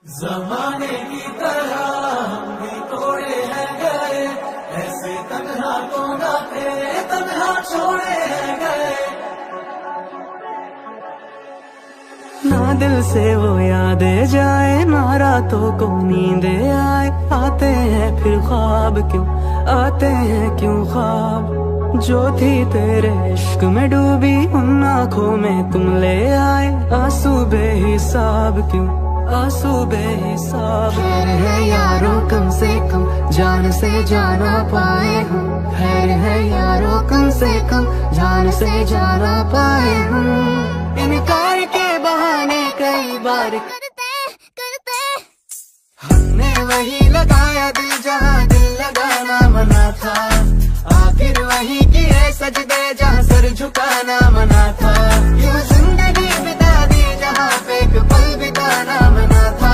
जमाने की तरह हम भी तोड़े हैं गए, ऐसे तन्हा तो ना थे, तन्हा छोड़े हैं गए। ना दिल से वो यादें जाए, ना रातों को नींदे आए। आते हैं फिर ख्वाब क्यों, आते हैं क्यों ख्वाब। जो थी तेरे इश्क में डूबी, उन आँखों में तुम ले आए। आंसू बेहिसाब क्यों, आंसू बेहिसाब। खैर है यारों कम से कम जान से जाना पाए हम। खैर है यारों कम से कम जान से जाना पाए हम। इनकार के बहाने कई बार करते करते हमने वही लगाया दिल जहाँ दिल लगाना मना था। आखिर वही किए सजदे जहाँ सर झुकाना मना था। यूं जिंदगी बिता दी जहाँ पे एक पल बिताना मना था।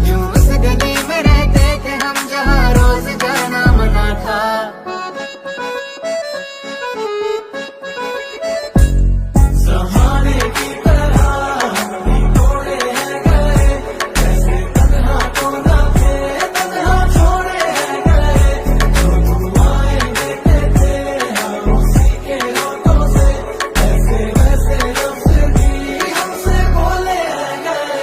यूं उस गली में रहते थे हम जहाँ रोज जाना मना था। जमाने की तरह हम भी तोड़े हैं गए, ऐसे तन्हा तो ना थे, तन्हा छोड़े हैं गए। जो दुआएं देते थे हम उसी के होठों से, ऐसे वैसे लफ्ज़ भी हमसे बोले हैं गए।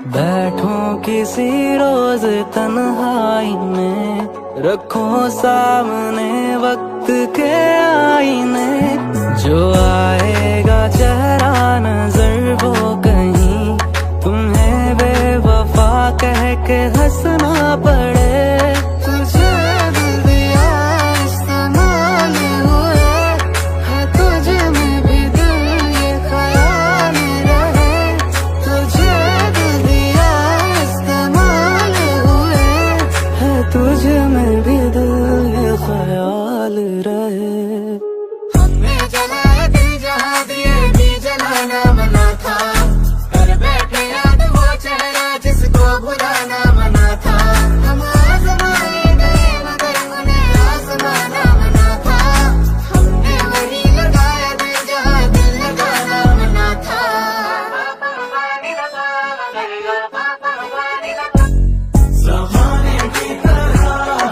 बैठो किसी रोज तन्हाई में, रखो सामने वक्त के आईने। जो आएगा चेहरा नजर वो कहीं तुम्हें बेवफा कह के हंसना पड़े। तुझे दिल दिया इस्तेमाल हुए है, तुझे में भी दिल ये ख्याल रहे। तुझे दिल दिया इस्तेमाल हुए है तुझ में भी दिल ये ख्याल रहे। हमने जलाया दिल जहाँ दिए भी जलाना मना था। कर बैठे याद वो चेहरा जिसको भुलाना मना था। हम आजमाए गए मगर उन्हें आजमाना मना था। हमने वही लगाया दिल जहाँ दिल लगाना मना था। जमाने की तरह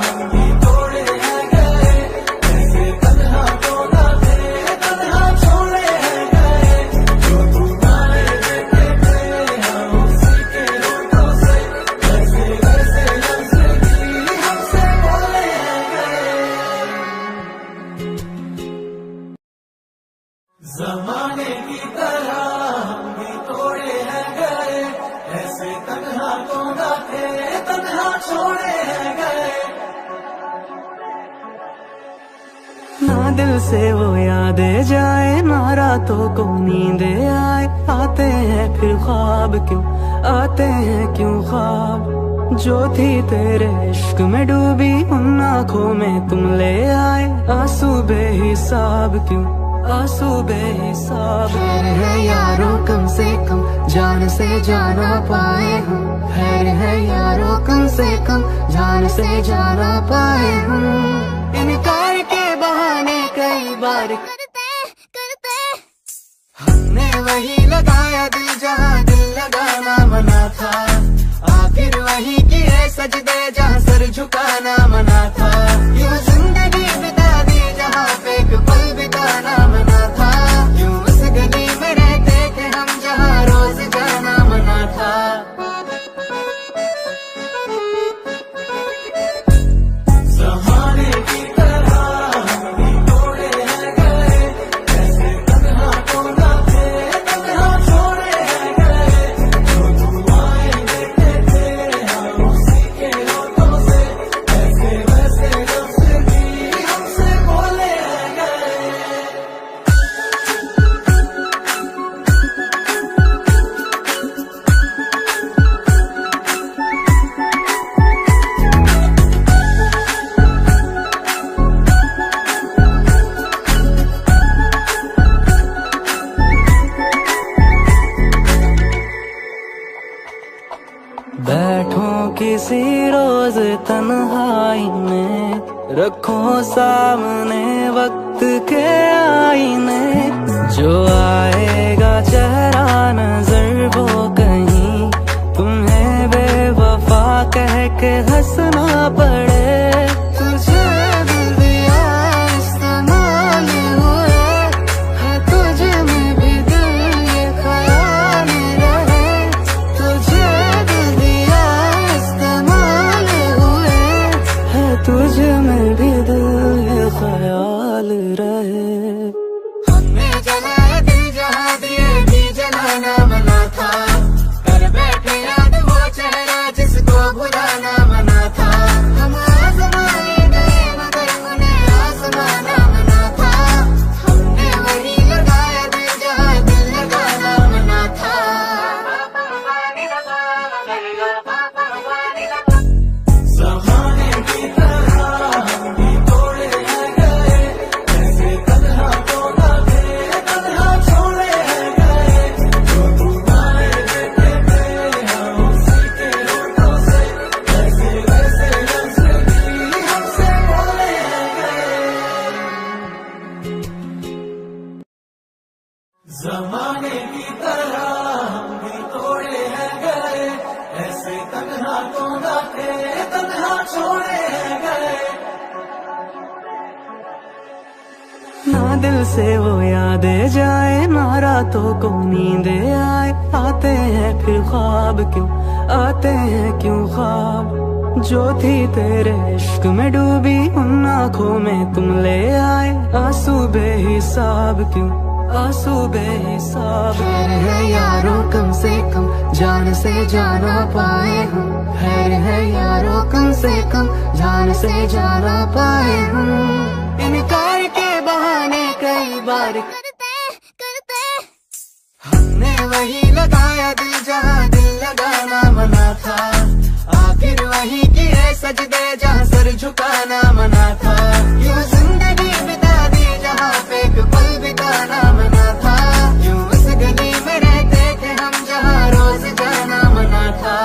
हम भी तोड़े हैं गए, ऐसे तन्हा तो ना थे, तन्हा छोड़े हैं गए। जो दुआएं देते थे हम उसी के होठों से, ऐसे वैसे लफ्ज़ भी हमसे बोले हैं गए। जमाने की तरह हम भी तोड़े हैं गए, ऐसे तन्हा तो ना थे, तन्हा छोड़े हैं गए। ना दिल से वो यादें जाए, ना रातों को नींदे आए। आते हैं फिर ख्वाब क्यों, आते हैं क्यों ख्वाब। जो थी तेरे इश्क में डूबी, उन आँखों में तुम ले आए। आंसू बेहिसाब क्यों, आंसू बेहिसाब। खैर है यारों कम से कम जान से जाना पाए हम। खैर है यारों कम से कम जान से जाना पाए हम। इनकार के बहाने कई बार करते करते हमने वही लगाया दिल जहाँ दिल लगाना मना था। आखिर वही किए सजदे जहाँ सर झुकाना मना था। यूं जिंदगी बिता दी जहाँ पे एक पल बिताना मना था। यूं उस गली में रहते थे हम जहाँ रोज जाना मना था। जमाने की तरह हम भी तोड़े हैं गए, ऐसे तन्हा तो ना थे, तन्हा छोड़े हैं गए। जो दुआएं देते थे हम उसी के होठों से, ऐसे वैसे लफ्ज़ किसी रोज तन्हाई में, रखो सामने वक्त के आईने। जो आएगा चेहरा नजर वो कहीं तुम्हें बेवफा कह के हंसना पड़े। तुझे दिल दिया इस्तेमाल हुए, है तुझ में भी दिल ये ख्याल रहे। तुझे दिल दिया इस्तेमाल हुए, है तुझ में भी दिल ये ख्याल रहे। हमने जलाया दिल जहाँ दिए भी जलाना मना था। कर बैठे याद वो चेहरा जिसको भुलाना मना था। हम आजमाए गए मगर उन्हें आजमाना मना था। हमने वही लगाया दिल जहाँ दिल लगाना मना था। ज़माने की तरह हम भी तोड़े हैं गए, ऐसे तन्हा तो ना थे, तन्हा छोड़े हैं गए। जो दुआएं देते थे हम उसी के होठों से, ऐसे वैसे लफ्ज़ भी हमसे बोले हैं गए। ज़माने की तरह हम भी तोड़े हैं गए, ऐसे तन्हा तो ना थे, तन्हा छोड़े हैं गए। ना दिल से वो यादें जाए, ना रातों को नींदे आए। आते हैं फिर ख्वाब क्यों, आते हैं क्यों ख्वाब। जो थी तेरे इश्क में डूबी, उन आँखों में तुम ले आए। आंसू बेहिसाब क्यों, आंसू बेहिसाब। है यारों कम से कम जान से जाना पाए हम। है यारों कम से कम जान से जाना पाए हम। इनकार के बहाने कई बार करते हमने वही लगाया दिल जहाँ दिल लगाना मना था। आखिर वही किए सजदे जहाँ सर झुकाना मना था। यूं जिंदगी बिता दी जहाँ पे एक पल बिताना मना था। यूं उस गली में रहते थे हम जहाँ रोज जाना मना था।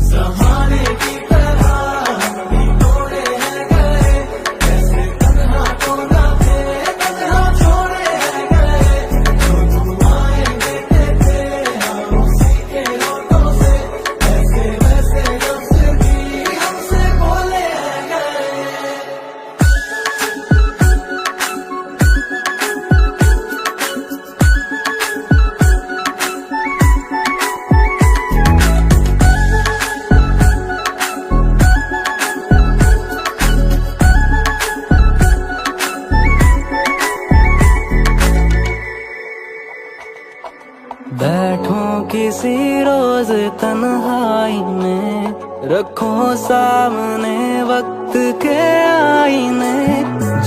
ज़माने की तरह हम भी तोड़े हैं गए, ऐसे तन्हा तो ना थे, तन्हा छोड़े हैं गए। जो दुआएं देते थे हम उसी के होठों से, ऐसे वैसे लफ्ज़ भी हमसे बोले हैं गए। बैठो किसी रोज तन्हाई में, रखो सामने वक्त के आईने।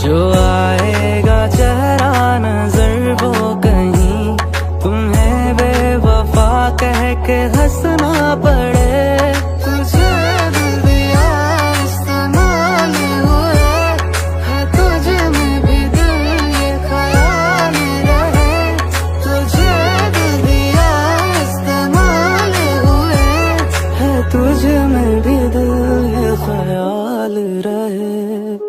जो आएगा चेहरा नजर वो कहीं तुम्हें बेवफा कह के हंसना पड़े। तुझे दिल दिया इस्तेमाल हुए, है तुझ में भी दिल ये ख्याल रहे। तुझे दिल दिया इस्तेमाल हुए, है तुझ में भी दिल ये ख्याल रहे।